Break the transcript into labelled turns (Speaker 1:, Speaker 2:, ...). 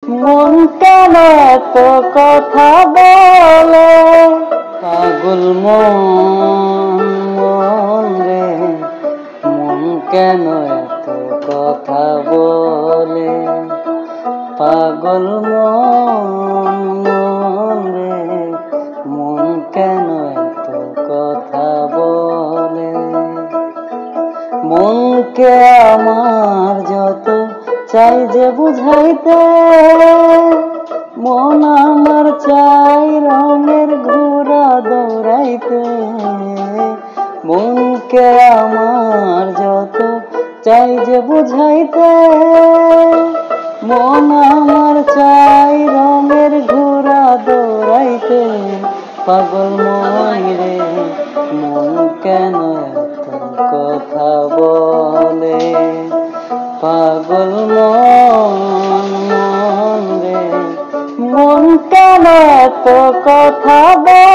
Speaker 1: মন কেন এত কথা বলে, পাগল মন রে, মন কেন এত কথা বলে, পাগল মন রে, মন কেন এত কথা বলে। মনকে আমার যত চাই যে বুঝাইতে, মন আমার চাই রঙের ঘোড়া দৌড়াইতে। মনকে আমার যত চাই যে বুঝাইতে, মন আমার চাই রঙের ঘোড়া দৌড়াইতে। পাগল মন রে, মন কেন এত কথা বলে, পাগল মন রে, মন কেন এত কথা বলে।